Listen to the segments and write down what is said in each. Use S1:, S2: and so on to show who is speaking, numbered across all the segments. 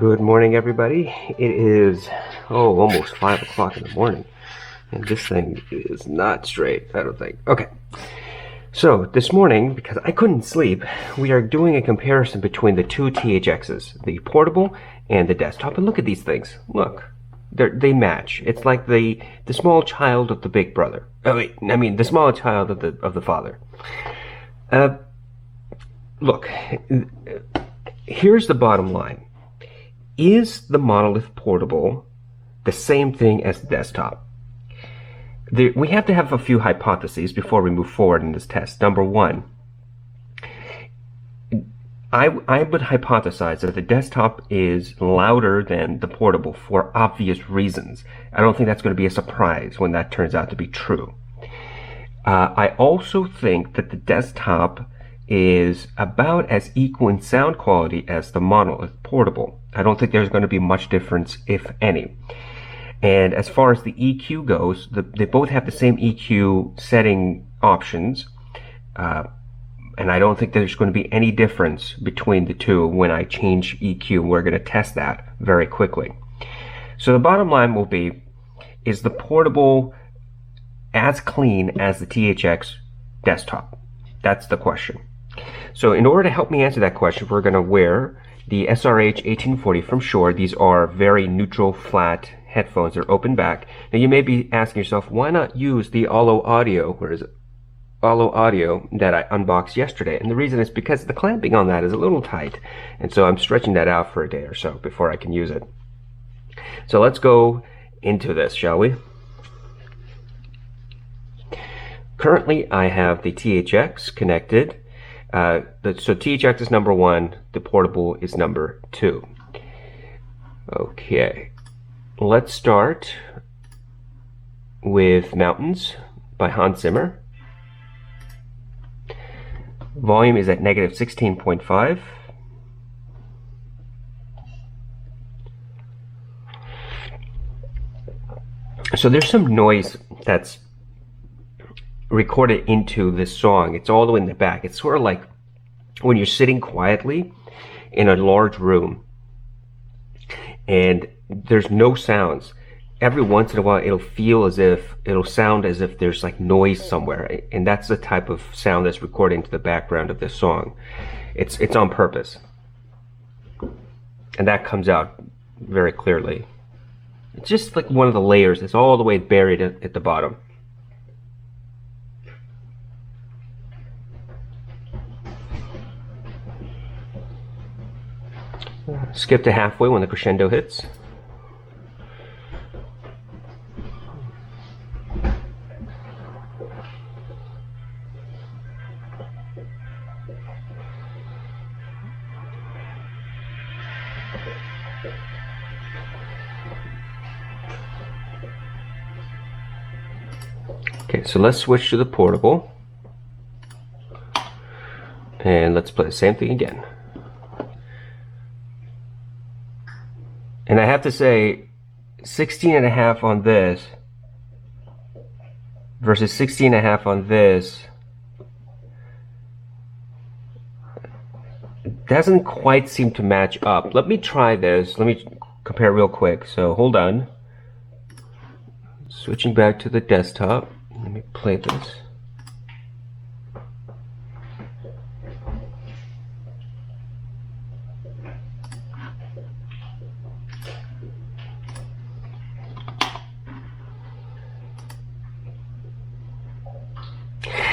S1: Good morning, everybody. It is, almost 5 o'clock in the morning. And this thing is not straight, I don't think. Okay. So, this morning, because I couldn't sleep, we are doing a comparison between the two THXs, the portable and the desktop. And look at these things. Look. They match. It's like the small child of the big brother. Oh, wait, I mean, the small child of the father. Look, here's the bottom line. Is the Monolith portable the same thing as the desktop? We have to have a few hypotheses before we move forward in this test. Number one, I would hypothesize that the desktop is louder than the portable for obvious reasons. I don't think that's going to be a surprise when that turns out to be true. I also think that the desktop is about as equal in sound quality as the Monolith portable. I don't think there's going to be much difference, if any. And as far as the EQ goes, they both have the same EQ setting options. And I don't think there's going to be any difference between the two when I change EQ. We're going to test that very quickly. So the bottom line will be, is the portable as clean as the THX desktop? That's the question. So in order to help me answer that question, we're going to wear the SRH 1840 from Shure. These are very neutral, flat headphones. They're open back. Now you may be asking yourself, why not use the Allo Audio? Where is it? Allo Audio that I unboxed yesterday. And the reason is because the clamping on that is a little tight. And so I'm stretching that out for a day or so before I can use it. So let's go into this, shall we? Currently, I have the THX connected. So THX is number 1, the portable is number 2. Okay, let's start with Mountains by Hans Zimmer. Volume is at negative 16.5. So there's some noise that's recorded into this song. It's all the way in the back. It's sort of like when you're sitting quietly in a large room and there's no sounds. Every once in a while it'll sound as if there's like noise somewhere, and that's the type of sound that's recorded into the background of this song. It's on purpose, and that comes out very clearly. It's just like one of the layers that's all the way buried at the bottom. Skip to halfway when the crescendo hits. Okay, so let's switch to the portable. And let's play the same thing again. And I have to say, 16.5 on this versus 16.5 on this doesn't quite seem to match up. Let me try this. Let me compare real quick. So hold on. Switching back to the desktop. Let me play this.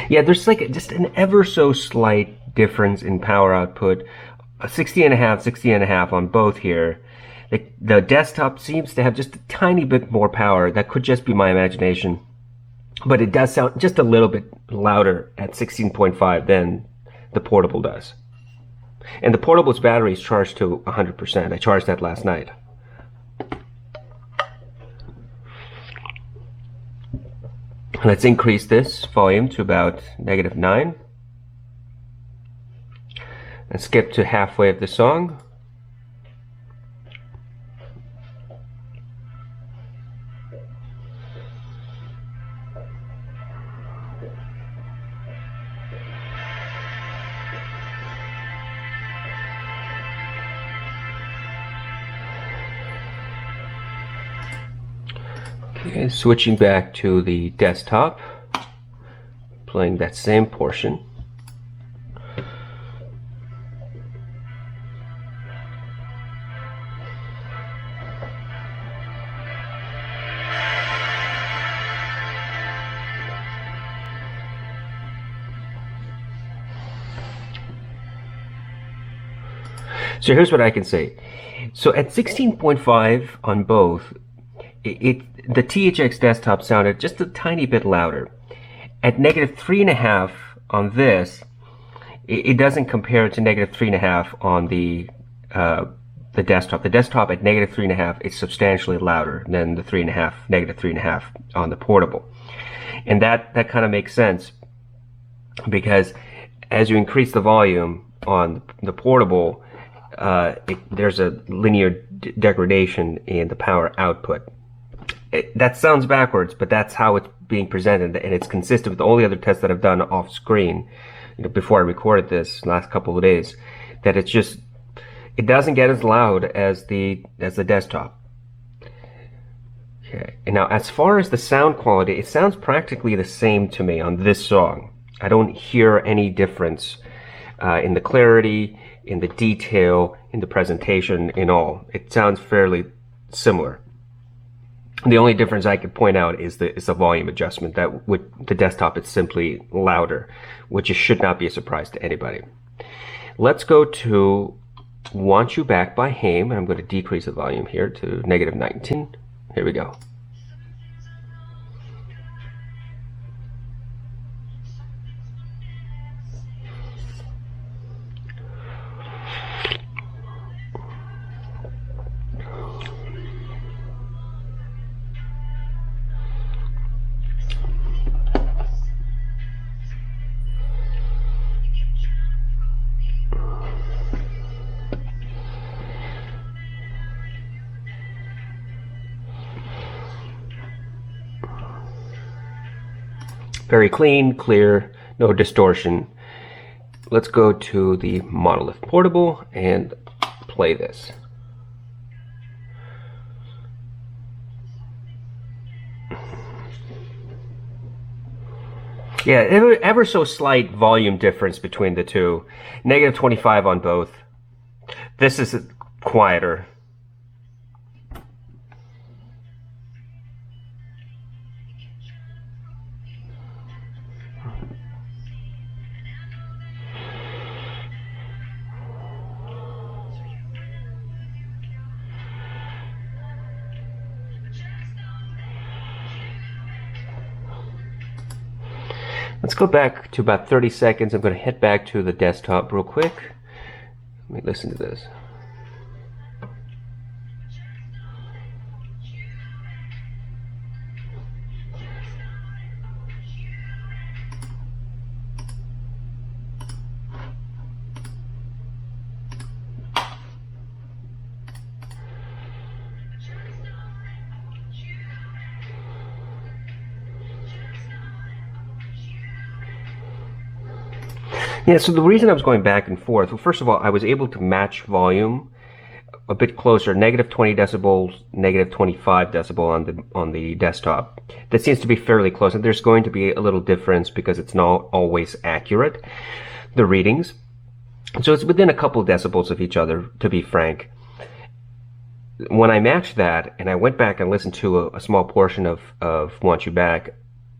S1: Yeah, there's like just an ever so slight difference in power output. 60.5, 60.5 on both here. The desktop seems to have just a tiny bit more power. That could just be my imagination. But it does sound just a little bit louder at 16.5 than the portable does. And the portable's battery is charged to 100%. I charged that last night. Let's increase this volume to about -9 and skip to halfway of the song. Okay, switching back to the desktop, playing that same portion. So here's what I can say. So at 16.5 on both, the THX desktop sounded just a tiny bit louder. At negative 3.5 on this, it doesn't compare to negative 3.5 on the desktop. The desktop at negative 3.5 is substantially louder than the negative 3.5 on the portable, and that kind of makes sense because as you increase the volume on the portable, there's a linear degradation in the power output. That sounds backwards, but that's how it's being presented, and it's consistent with all the other tests that I've done off screen, before I recorded this last couple of days. That it doesn't get as loud as the desktop. Okay, and now as far as the sound quality, it sounds practically the same to me on this song. I don't hear any difference in the clarity, in the detail, in the presentation, in all. It sounds fairly similar. The only difference I could point out is the volume adjustment. That with the desktop, it's simply louder, which should not be a surprise to anybody. Let's go to Want You Back by Haim, and I'm going to decrease the volume here to negative 19. Here we go. Very clean, clear, no distortion. Let's go to the Monolith Portable and play this. Yeah, ever so slight volume difference between the two. Negative 25 on both. This is quieter. Let's go back to about 30 seconds. I'm going to head back to the desktop real quick. Let me listen to this. Yeah, so the reason I was going back and forth, well, first of all, I was able to match volume a bit closer, negative 20 decibels, negative 25 decibel on the desktop. That seems to be fairly close, and there's going to be a little difference because it's not always accurate, the readings. So it's within a couple decibels of each other, to be frank. When I matched that, and I went back and listened to a small portion of Want You Back,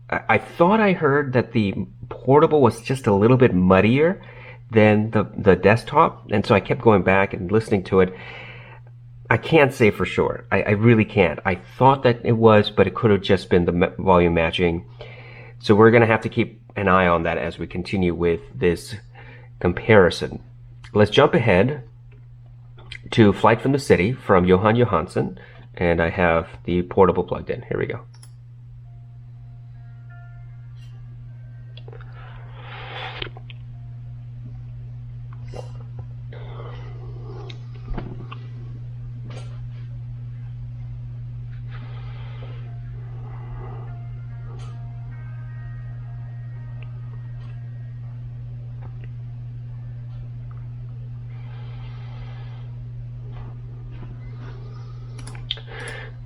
S1: I thought I heard that the portable was just a little bit muddier than the desktop, and so I kept going back and listening to it. I can't say for sure. I really can't. I thought that it was, but it could have just been the volume matching. So we're going to have to keep an eye on that as we continue with this comparison. Let's jump ahead to Flight from the City from Johan Johansson, and I have the portable plugged in. Here we go.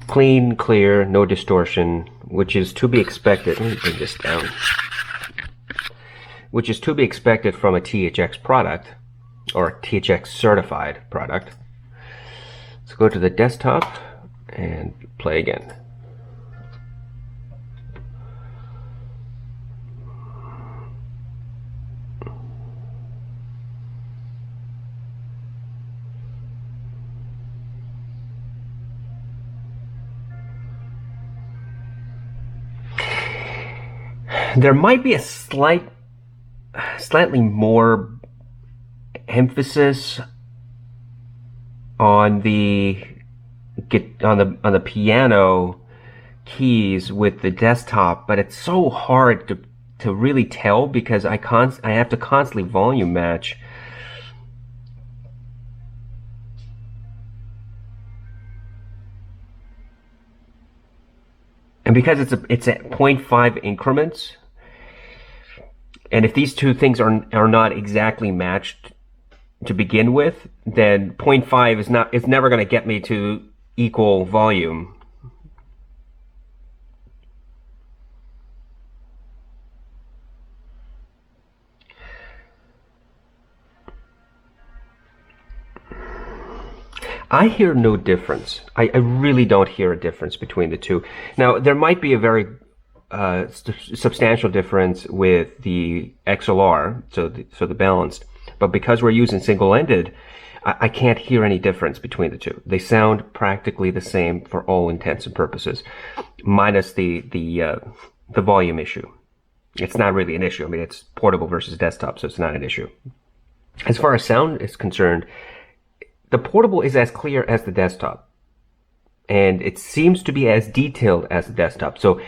S1: Clean, clear, no distortion, which is to be expected. Let me bring this down. Which is to be expected from a THX product, or a THX certified product. Let's go to the desktop and play again. There might be a slightly more emphasis on the piano keys with the desktop, but it's so hard to really tell because I have to constantly volume match. And because it's at 0.5 increments, and if these two things are not exactly matched to begin with, then 0.5 is never going to get me to equal volume. I hear no difference. I really don't hear a difference between the two. Now, there might be a very substantial difference with the XLR, so the balanced, but because we're using single-ended, I can't hear any difference between the two. They sound practically the same for all intents and purposes, minus the volume issue. It's not really an issue. I mean, it's portable versus desktop, so it's not an issue. As far as sound is concerned, the portable is as clear as the desktop, and it seems to be as detailed as the desktop. So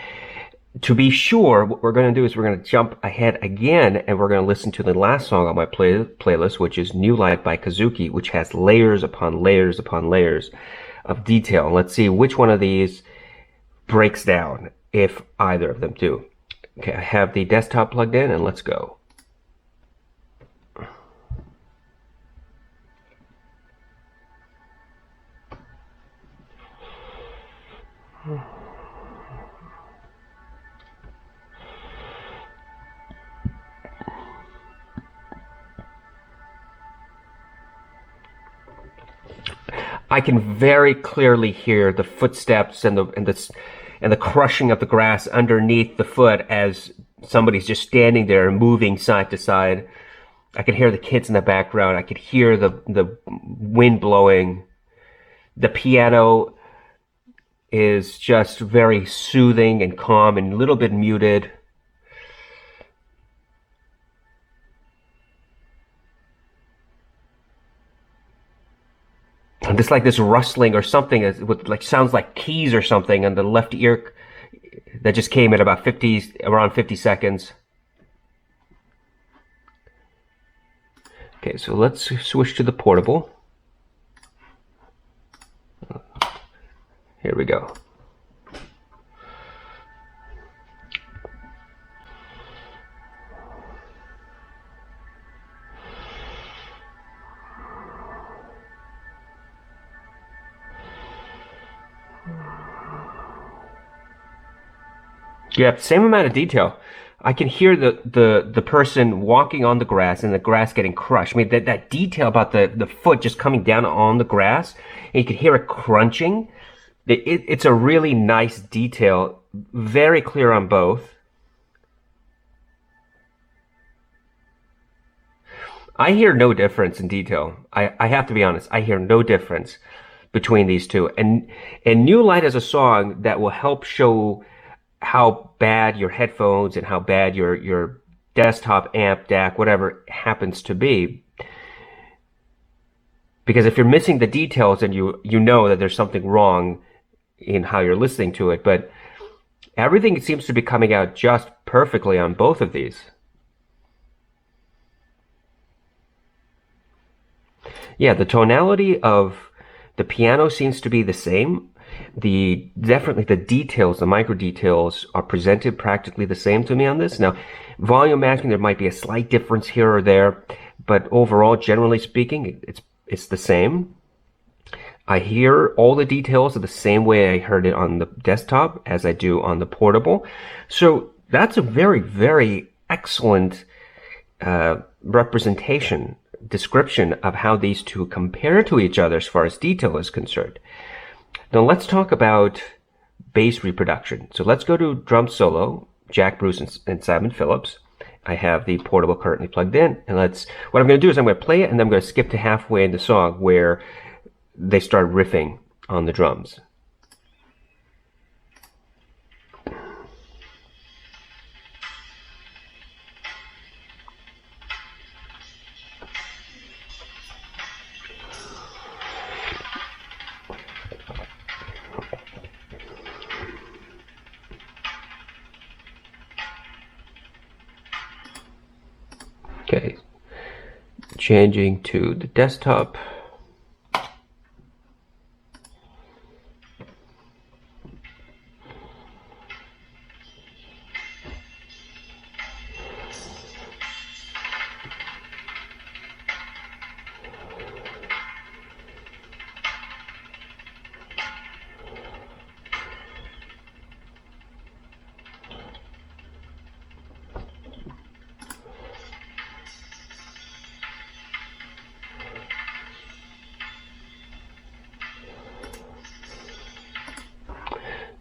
S1: to be sure, what we're going to do is we're going to jump ahead again, and we're going to listen to the last song on my playlist, which is New Light by Kazuki, which has layers upon layers upon layers of detail. And let's see which one of these breaks down, if either of them do. Okay, I have the desktop plugged in, and let's go. I can very clearly hear the footsteps and the crushing of the grass underneath the foot as somebody's just standing there moving side to side. I can hear the kids in the background. I could hear the wind blowing. The piano is just very soothing and calm and a little bit muted. And just like this rustling or something with like sounds like keys or something on the left ear that just came at about around 50 seconds. Okay, so let's switch to the portable. Here we go. Yeah, same amount of detail. I can hear the person walking on the grass and the grass getting crushed. I mean, that detail about the foot just coming down on the grass, and you can hear it crunching. It's a really nice detail, very clear on both. I hear no difference in detail. I have to be honest. I hear no difference between these two. And New Light is a song that will help show how bad your headphones and how bad your desktop amp, DAC, whatever happens to be. Because if you're missing the details, then you know that there's something wrong in how you're listening to it. But everything seems to be coming out just perfectly on both of these. Yeah, the tonality of the piano seems to be the same. Definitely the details, the micro details are presented practically the same to me on this. Now, volume matching, there might be a slight difference here or there, but overall, generally speaking, it's the same. I hear all the details the same way I heard it on the desktop as I do on the portable. So that's a very, very excellent representation, description of how these two compare to each other as far as detail is concerned. Now let's talk about bass reproduction. So let's go to drum solo, Jack Bruce and Simon Phillips. I have the portable currently plugged in, and what I'm going to do is I'm going to play it, and then I'm going to skip to halfway in the song where they start riffing on the drums. Okay, changing to the desktop.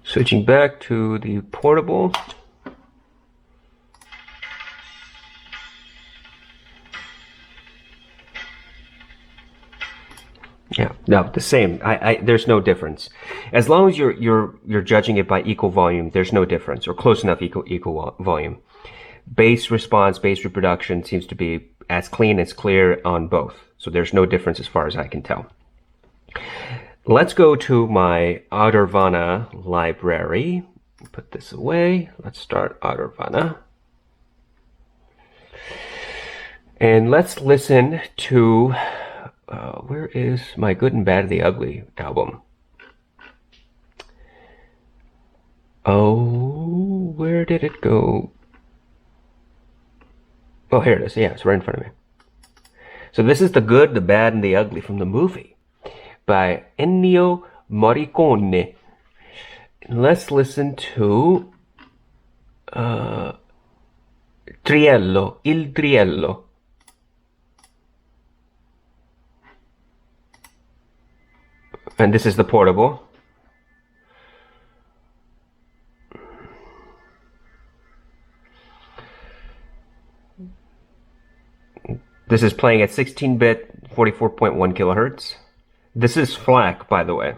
S1: Switching back to the portable. Yeah, no, the same. There's no difference. As long as you're judging it by equal volume, there's no difference, or close enough equal volume. Bass response, bass reproduction seems to be as clean, as clear on both. So there's no difference as far as I can tell. Let's go to my Audirvana library. Put this away. Let's start Audirvana. And let's listen to, where is My Good and Bad and the Ugly album? Oh, where did it go? Oh, here it is. Yeah, it's right in front of me. So this is The Good, the Bad, and the Ugly from the movie by Ennio Morricone. Let's listen to Triello, Il Triello. And this is the portable. This is playing at 16-bit, 44.1 kilohertz. This is FLAC, by the way.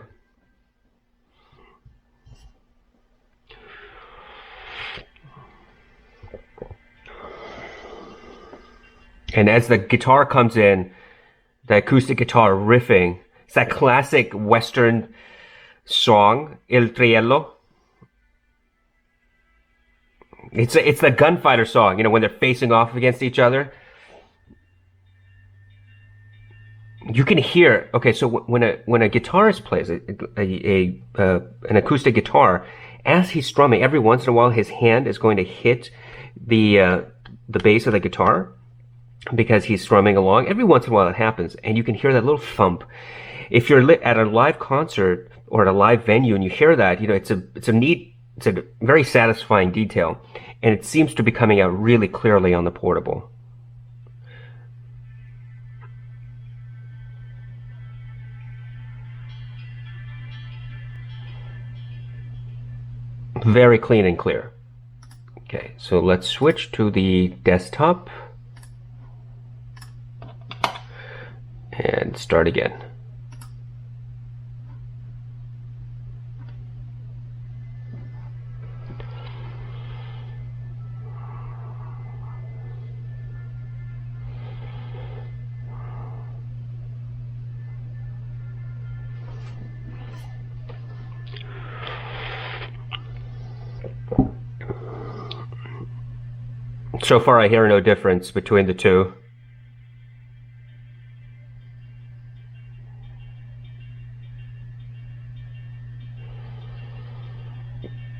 S1: And as the guitar comes in, the acoustic guitar riffing, it's that classic Western song, Il Triello. It's the gunfighter song, you know, when they're facing off against each other. You can hear, okay, so when a guitarist plays an acoustic guitar, as he's strumming, every once in a while his hand is going to hit the bass of the guitar because he's strumming along. Every once in a while it happens, and you can hear that little thump. If you're at a live concert or at a live venue and you hear that, you know, it's a very satisfying detail, and it seems to be coming out really clearly on the portable. Very clean and clear. Okay, so let's switch to the desktop and start again. So far, I hear no difference between the two.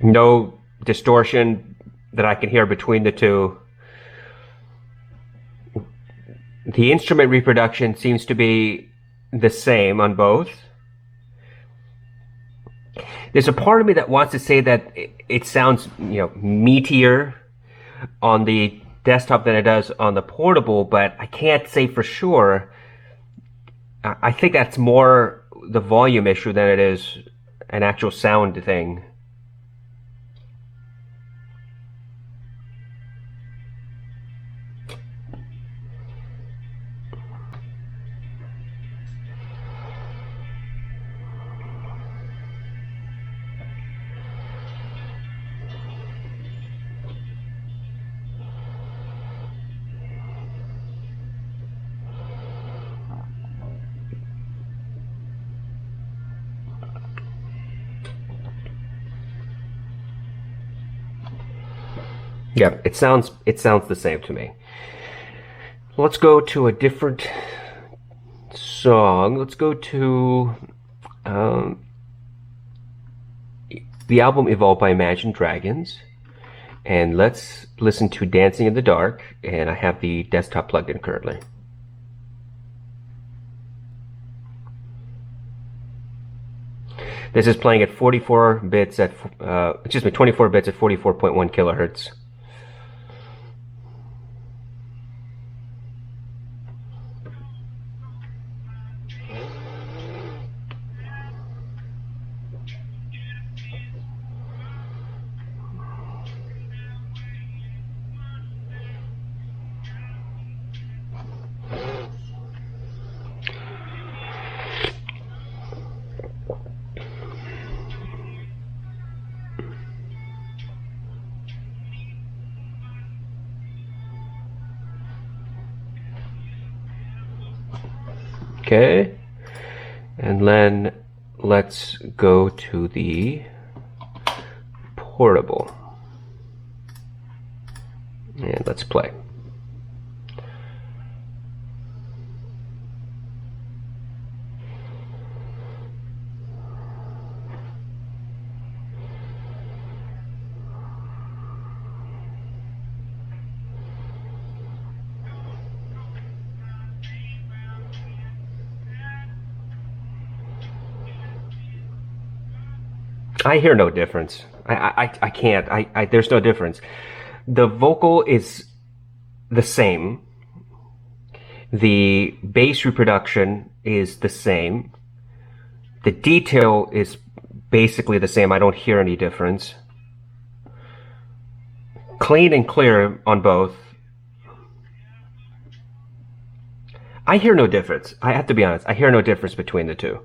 S1: No distortion that I can hear between the two. The instrument reproduction seems to be the same on both. There's a part of me that wants to say that it sounds, meatier on the desktop than it does on the portable, but I can't say for sure. I think that's more the volume issue than it is an actual sound thing. Yeah, it sounds the same to me. Let's go to a different song. Let's go to the album Evolved by Imagine Dragons, and let's listen to Dancing in the Dark, and I have the desktop plugged in currently. This is playing at 24 bits at 24 bits at 44.1 kilohertz. Okay, and then let's go to the portable, and let's play. I hear no difference. I can't. There's no difference. The vocal is the same. The bass reproduction is the same. The detail is basically the same. I don't hear any difference. Clean and clear on both. I hear no difference. I have to be honest. I hear no difference between the two.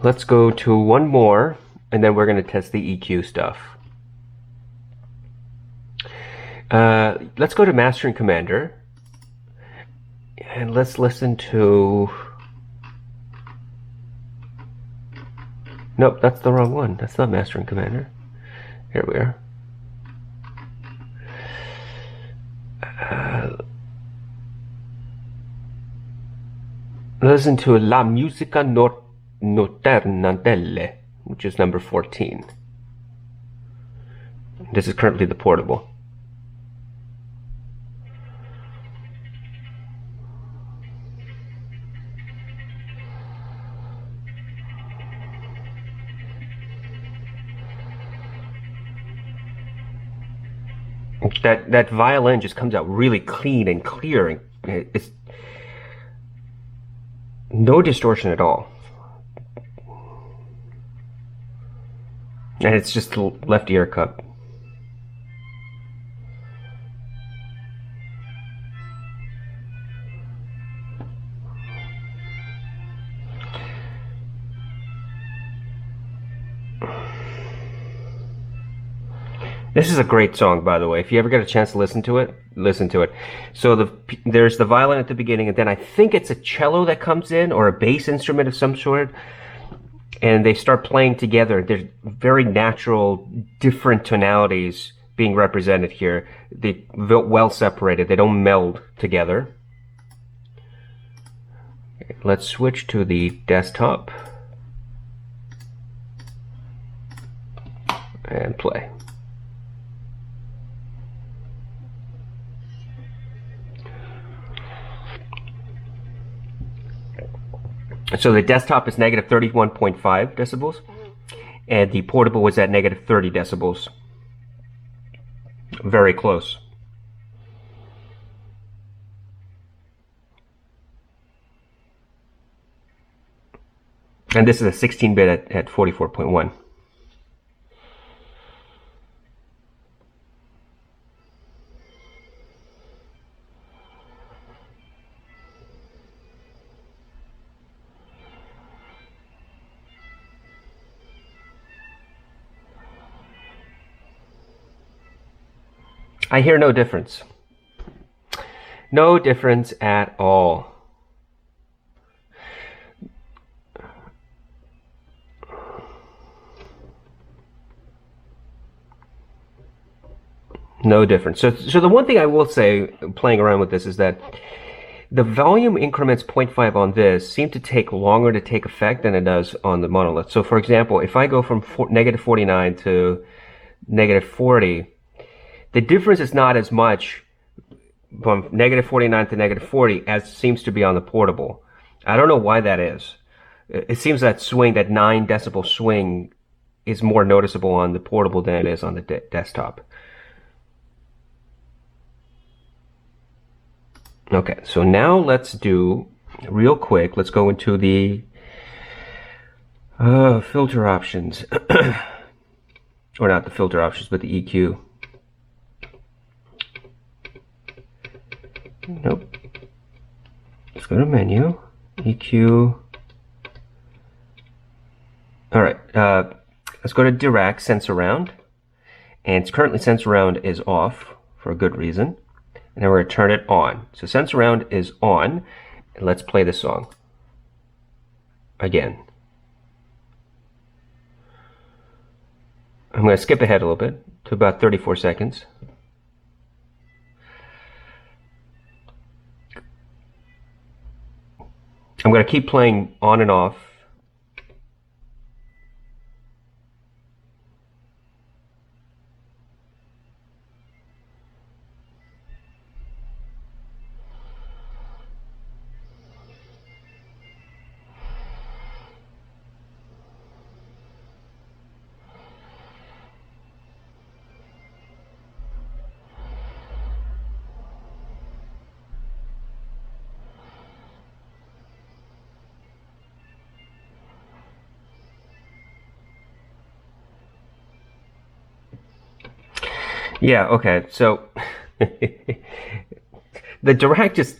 S1: Let's go to one more, and then we're going to test the EQ stuff. Let's go to Mastering Commander, and let's listen to... Nope, that's the wrong one. That's not Mastering Commander. Here we are. Listen to La Musica Notturna delle, which is number 14. This is currently the portable. That violin just comes out really clean and clear, and it's no distortion at all. And it's just the left ear cup. This is a great song, by the way. If you ever get a chance to listen to it, listen to it. So there's the violin at the beginning, and then I think it's a cello that comes in, or a bass instrument of some sort, and they start playing together. There's very natural, different tonalities being represented here. They're well separated. They don't meld together. Let's switch to the desktop and play. So the desktop is negative 31.5 decibels, and the portable was at negative 30 decibels. Very close. And this is a 16-bit at 44.1. I hear no difference. No difference at all. No difference. So the one thing I will say, playing around with this, is that the volume increments 0.5 on this seem to take longer to take effect than it does on the monolith. So for example, if I go from negative 49 to negative 40, the difference is not as much from negative 49 to negative 40 as seems to be on the portable. I don't know why that is. It seems that swing, that 9 decibel swing, is more noticeable on the portable than it is on the desktop. Okay, so now let's do, real quick, let's go into the filter options. Or not the filter options, but the EQ. Nope. Let's go to menu, EQ. All right, let's go to Dirac Sense Around. And it's currently Sense Around is off for a good reason. And then we're going to turn it on. So Sense Around is on. And let's play this song again. I'm going to skip ahead a little bit to about 34 seconds. I'm going to keep playing on and off. Yeah, okay, so the Dirac just,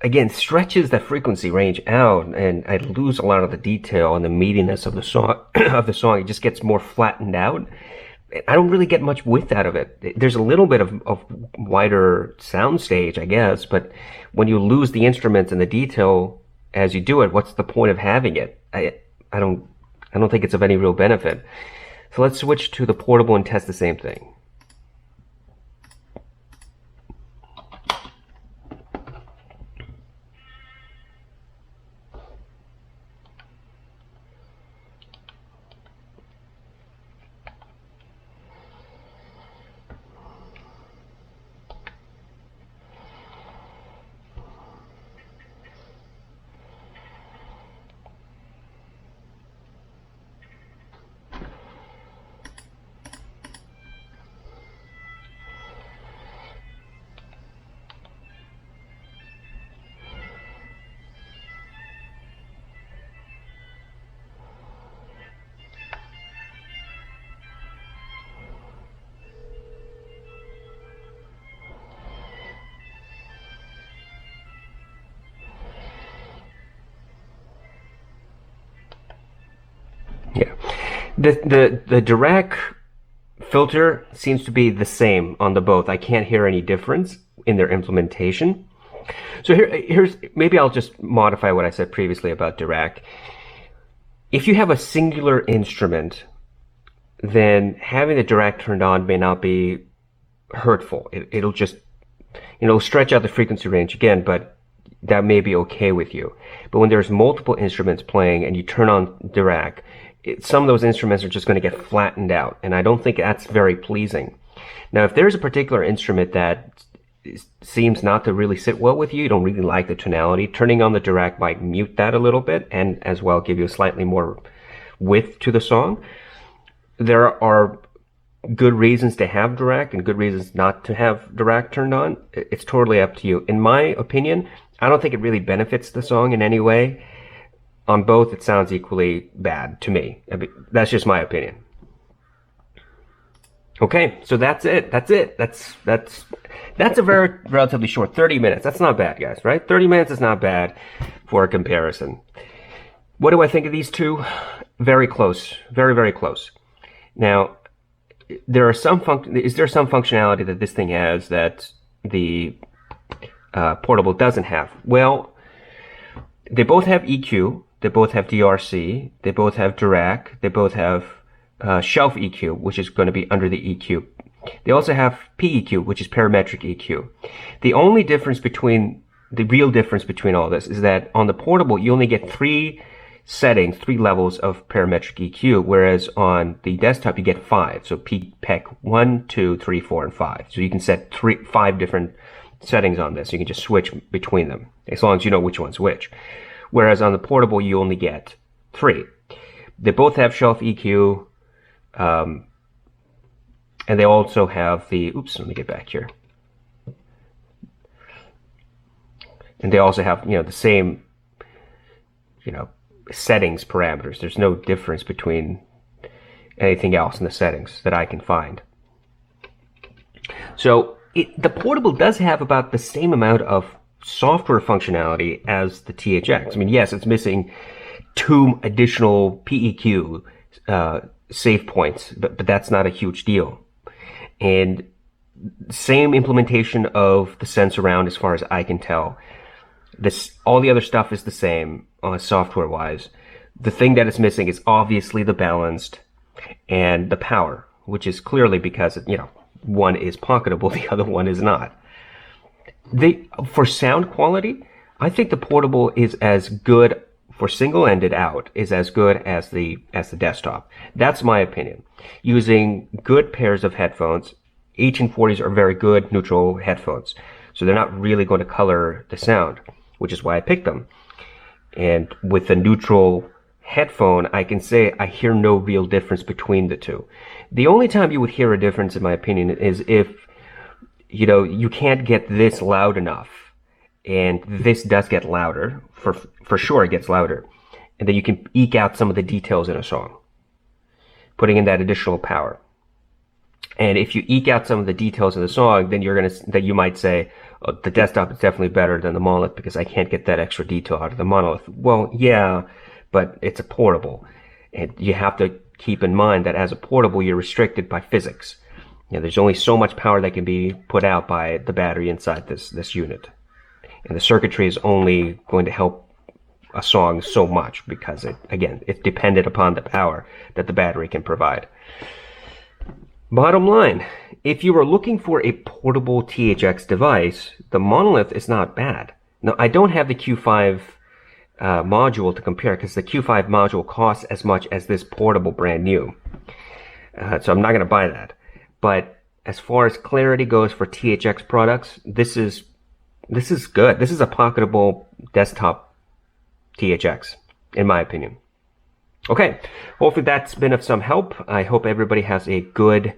S1: again, stretches the frequency range out, and I lose a lot of the detail and the meatiness of the song. It just gets more flattened out. I don't really get much width out of it. There's a little bit of wider soundstage, I guess, but when you lose the instruments and the detail as you do it, what's the point of having it? I don't think it's of any real benefit. So let's switch to the portable and test the same thing. Yeah, the Dirac filter seems to be the same on the both. I can't hear any difference in their implementation. So here's maybe I'll just modify what I said previously about Dirac. If you have a singular instrument, then having the Dirac turned on may not be hurtful. It'll just, stretch out the frequency range again, but that may be okay with you. But when there's multiple instruments playing and you turn on Dirac, some of those instruments are just going to get flattened out, and I don't think that's very pleasing. Now, if there's a particular instrument that seems not to really sit well with you, you don't really like the tonality, turning on the Dirac might mute that a little bit and as well give you a slightly more width to the song. There are good reasons to have Dirac and good reasons not to have Dirac turned on. It's totally up to you. In my opinion, I don't think it really benefits the song in any way. On both, it sounds equally bad to me. I mean, that's just my opinion. Okay, so that's it. That's a very relatively short 30 minutes. That's not bad, guys, right? 30 minutes is not bad for a comparison. What do I think of these two? Very close. Very, very close. Now, is there some functionality that this thing has that the portable doesn't have? Well, they both have EQ, they both have DRC, they both have Dirac, they both have shelf EQ, which is going to be under the EQ. They also have PEQ, which is parametric EQ. The only difference between, the real difference between all this is that on the portable, you only get three settings, three levels of parametric EQ, whereas on the desktop, you get five. So PEC 1, 2, 3, 4, and 5. So you can set five different settings on this. You can just switch between them, as long as you know which one's which. Whereas on the portable, you only get three. They both have shelf EQ, and they also have the, oops, let me get back here. And they also have, the same, settings parameters. There's no difference between anything else in the settings that I can find. So the portable does have about the same amount of software functionality as the THX. I mean, yes, it's missing 2 additional PEQ save points, but that's not a huge deal. And same implementation of the Sensurround as far as I can tell. All the other stuff is the same software-wise. The thing that is missing is obviously the balanced and the power, which is clearly because, one is pocketable, the other one is not. For sound quality, I think the portable is as good for single-ended out is as good as the desktop. That's my opinion. Using good pairs of headphones, 1840s are very good neutral headphones. So they're not really going to color the sound, which is why I picked them. And with a neutral headphone, I can say I hear no real difference between the two. The only time you would hear a difference, in my opinion, is if, you can't get this loud enough. And this does get louder. For sure it gets louder. And then you can eke out some of the details in a song, putting in that additional power. And if you eke out some of the details in the song, then you might say, oh, the desktop is definitely better than the Monolith because I can't get that extra detail out of the Monolith. Well, yeah, but it's a portable. And you have to keep in mind that as a portable, you're restricted by physics. There's only so much power that can be put out by the battery inside this unit. And the circuitry is only going to help a song so much because, it's dependent upon the power that the battery can provide. Bottom line, if you are looking for a portable THX device, the Monolith is not bad. Now, I don't have the Q5 module to compare because the Q5 module costs as much as this portable brand new. So I'm not going to buy that. But as far as clarity goes for THX products, this is good. This is a pocketable desktop THX, in my opinion. Okay, hopefully that's been of some help. I hope everybody has a good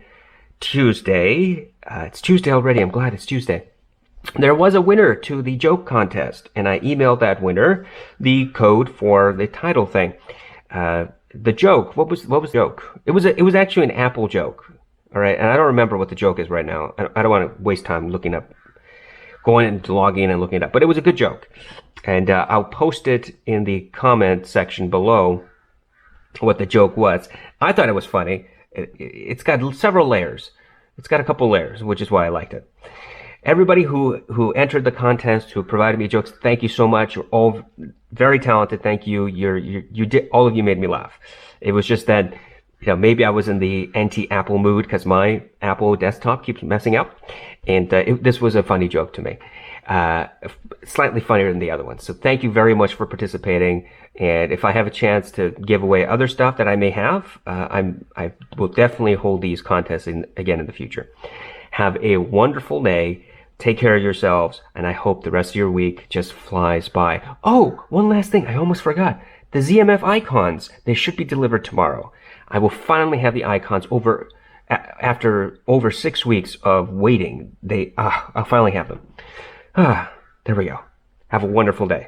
S1: Tuesday. It's Tuesday already. I'm glad it's Tuesday. There was a winner to the joke contest, and I emailed that winner the code for the title thing. The joke, what was the joke? It was actually an Apple joke. All right, and I don't remember what the joke is right now. I don't want to waste time going into logging and looking it up. But it was a good joke, and I'll post it in the comment section below. What the joke was. I thought it was funny. It's got several layers. It's got a couple layers, which is why I liked it. Everybody who entered the contest, who provided me jokes, thank you so much. You're all very talented. Thank you. You did. All of you made me laugh. It was just that, maybe I was in the anti-Apple mood because my Apple desktop keeps messing up, and this was a funny joke to me. Slightly funnier than the other ones. So thank you very much for participating. And if I have a chance to give away other stuff that I may have, I will definitely hold these contests again in the future. Have a wonderful day. Take care of yourselves, and I hope the rest of your week just flies by. Oh, one last thing. I almost forgot. The ZMF icons, they should be delivered tomorrow. I will finally have the icons after over 6 weeks of waiting. I'll finally have them. There we go. Have a wonderful day.